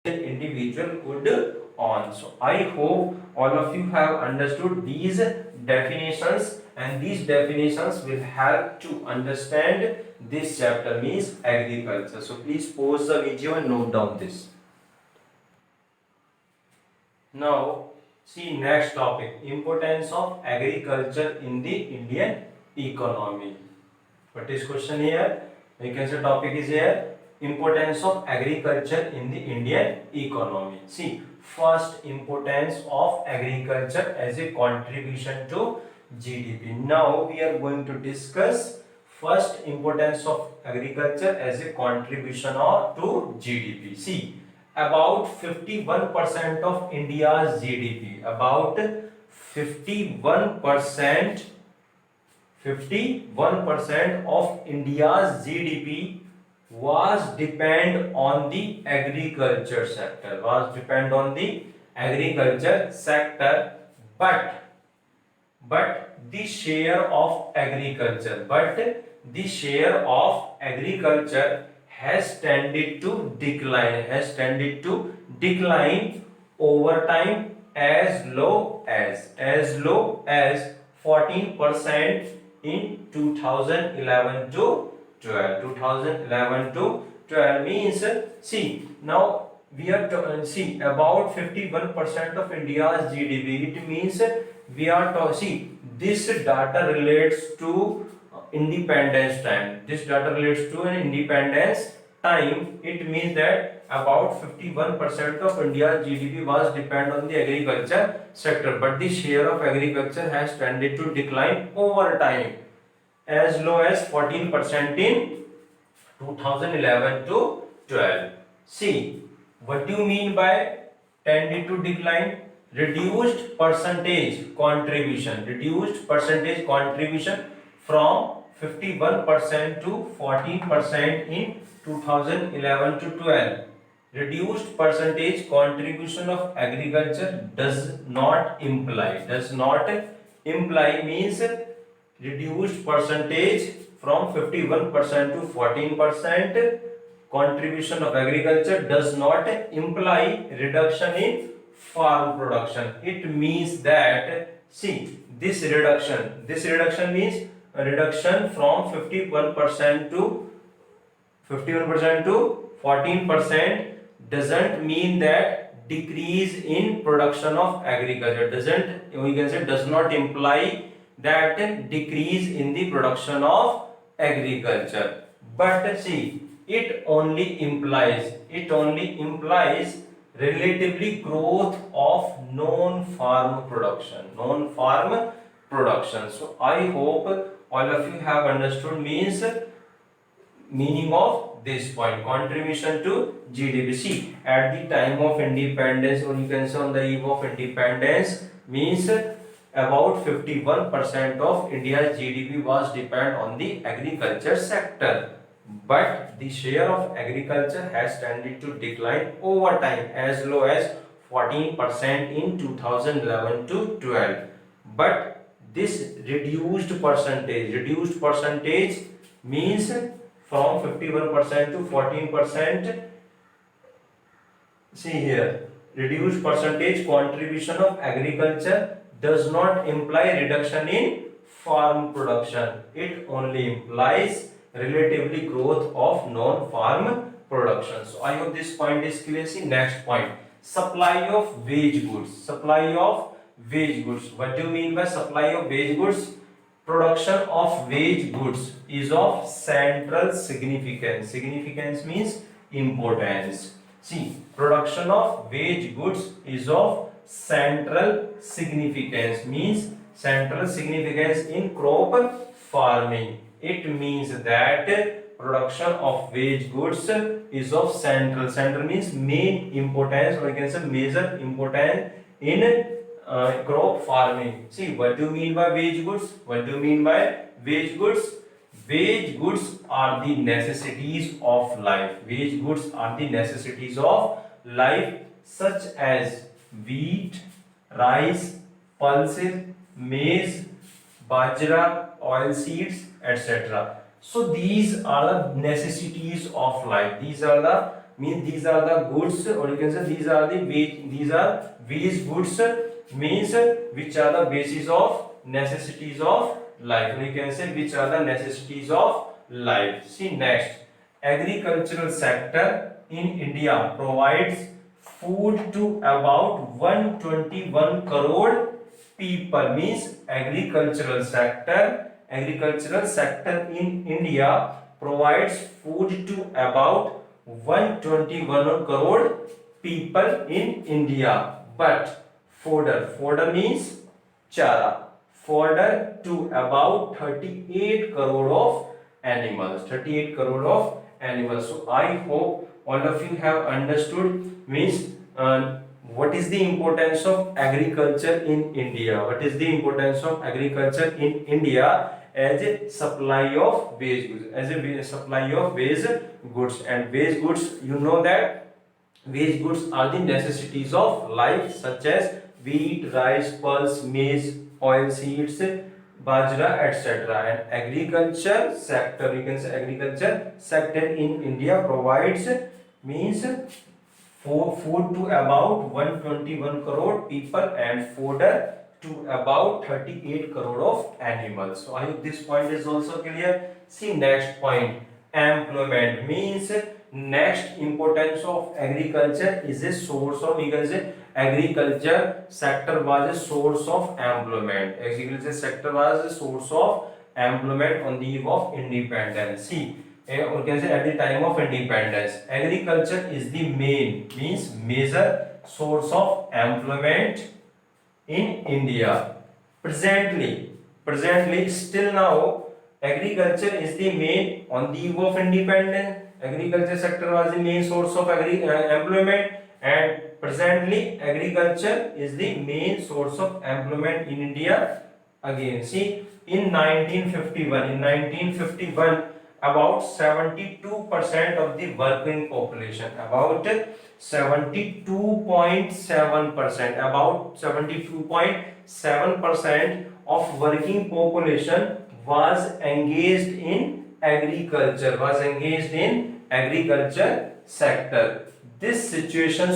individual could earn. So I hope all of you have understood these definitions, and these definitions will help to understand this chapter, means agriculture. So please pause the video and note down this. Now see next topic, importance of agriculture in the Indian economy. What is question here? You can say topic is here, importance of agriculture in the Indian economy. See, first, importance of agriculture as a contribution to GDP. Now we are going to discuss first importance of agriculture as a contribution to GDP. See, about 51% of India's GDP, about 51% 51% of India's GDP was depend on the agriculture sector, but the share of agriculture has tended to decline over time, as low as 14% in 2011 to 12 means, see, now we are to see about 51% of India's GDP. It means we are to see this data relates to independence time. It means that about 51% of India's GDP was depend on the agriculture sector, but the share of agriculture has tended to decline over time, as low as 14% in 2011 to 12. See, what do you mean by tended to decline? Reduced percentage contribution from 51% to 14% in 2011 to 12. Reduced percentage contribution of agriculture does not imply means reduced percentage from 51% to 14% contribution of agriculture does not imply reduction in farm production. It means that, see, this reduction means a reduction from 51% to 14% doesn't mean that decrease in production of agriculture, does not imply that decrease in the production of agriculture, but see, it only implies relatively growth of non-farm production. So I hope all of you have understood meaning of this point, contribution to GDP. See, at the time of independence, or you can say on the eve of independence, means about 51% of India's GDP was depend on the agriculture sector, but the share of agriculture has tended to decline over time, as low as 14% in 2011 to 12. But this reduced percentage means from 51% to 14%. See here, reduced percentage contribution of agriculture does not imply reduction in farm production. It only implies relatively growth of non-farm production. So I hope this point is clear. See next point, supply of wage goods. What do you mean by supply of wage goods? Production of wage goods is of central significance. Significance means importance. See, production of wage goods is of central significance, means central significance in crop farming. It means that production of wage goods is of central means main importance, or you can say major importance in crop farming. See, what do you mean by wage goods? Wage goods are the necessities of life. Such as wheat, rice, pulses, maize, bajra, oil seeds, etc. So these are the necessities of life. means these are the goods, or you can say these are these goods means which are the basis of necessities of life, or you can say which are the necessities of life. See next, agricultural sector in India provides food to about 121 crore people, means agricultural sector in India provides food to about 121 crore people in India. But fodder means chara, fodder to about 38 crore of animals, 38 crore of animals. So I hope all of you have understood, means what is the importance of agriculture in India, what is the importance of agriculture in India as a supply of base goods, as a supply of base goods. And base goods, you know that base goods are the necessities of life, such as wheat, rice, pulse, maize, oil seeds, bajra, etc. And agriculture sector, you can say agriculture sector in India provides, means for food to about 121 crore people and fodder to about 38 crore of animals. So I hope this point is also clear. See next point, employment, means next importance of agriculture is a source of, you can say agriculture sector was a source of employment. Agriculture sector was a source of employment on the eve of independence. See, or you can say at the time of independence, agriculture is the main, means major source of employment in India. Presently, still now, agriculture is the main, on the eve of independence. Agriculture sector was the main source of employment, and presently, agriculture is the main source of employment in India. Again, see, in 1951, about 72% of the working population, about 72.7%, about 72.7% of working population was engaged in agriculture sector. This situation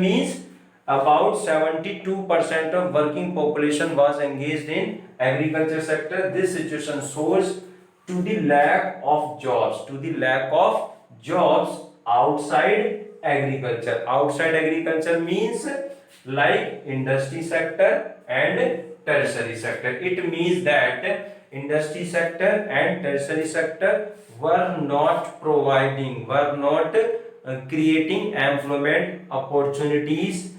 means about 72% of working population was engaged in agriculture sector. This situation shows to the lack of jobs outside agriculture. Outside agriculture means like industry sector and tertiary sector. It means that industry sector and tertiary sector were not creating employment opportunities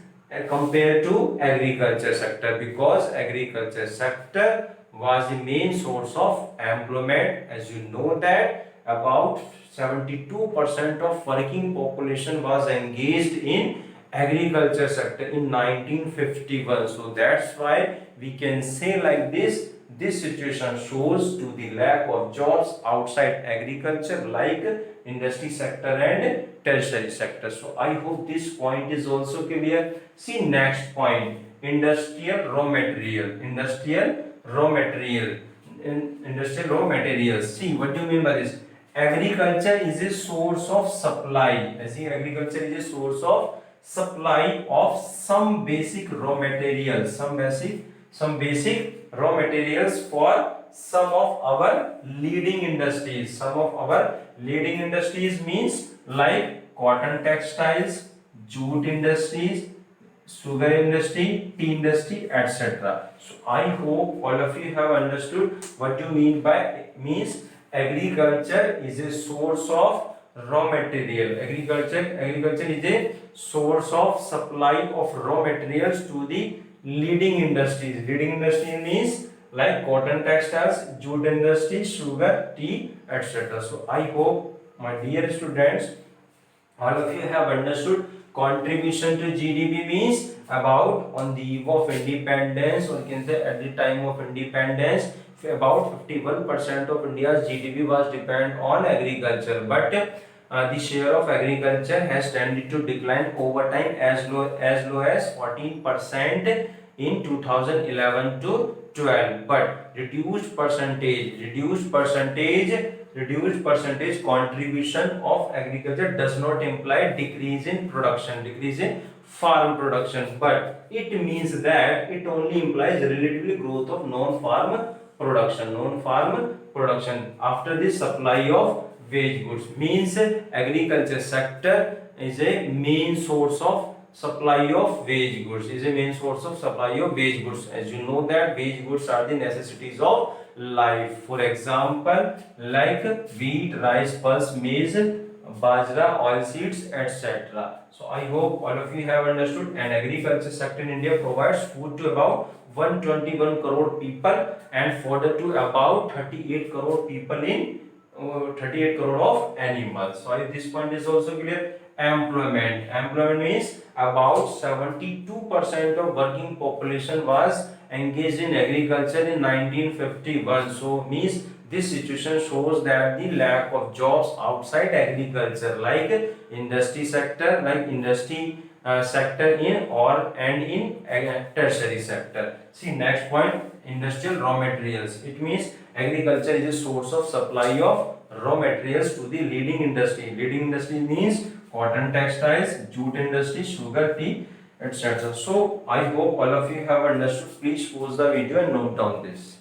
compared to agriculture sector, because agriculture sector was the main source of employment. As you know that about 72% of working population was engaged in agriculture sector in 1951. So that's why we can say like this situation shows to the lack of jobs outside agriculture, like industry sector and tertiary sector. So I hope this point is also clear. See next point, industrial raw materials. See, what do you mean by this? Agriculture is a source of supply. I see, agriculture is a source of supply of some basic raw materials, some basic raw materials for some of our leading industries. Some of our leading industries means like cotton textiles, jute industries, sugar industry, tea industry, etc. So I hope all of you have understood what you mean by, means agriculture is a source of raw material. Agriculture is a source of supply of raw materials to the leading industries. Leading industry means like cotton textiles, jute industry, sugar, tea, etc. So I hope, my dear students, all of you have understood contribution to GDP means about on the eve of independence, or you can say at the time of independence, about 51% of India's GDP was dependent on agriculture, but the share of agriculture has tended to decline over time as low as 14% in 2011 to 12, but reduced percentage reduced percentage contribution of agriculture does not imply decrease in production, decrease in farm production, but it means that it only implies relatively growth of non-farm production, non-farm production. After the supply of wage goods, means agriculture sector is a main source of supply of wage goods, is a main source of supply of wage goods. As you know that wage goods are the necessities of life. For example, like wheat, rice, pulse, maize, bajra, oil seeds, etc. So I hope all of you have understood. And agriculture sector in India provides food to about 121 crore people and fodder to about 38 crore people in 38 crore of animals. So this point is also clear. Employment means about 72% of working population was engaged in agriculture in 1951. So means this situation shows that the lack of jobs outside agriculture, like industry sector, sector in or and in tertiary sector. See next point, industrial raw materials. It means agriculture is a source of supply of raw materials to the leading industry. Leading industry means cotton textiles, jute industry, sugar, tea, etc. So I hope all of you have understood. Please pause the video and note down this.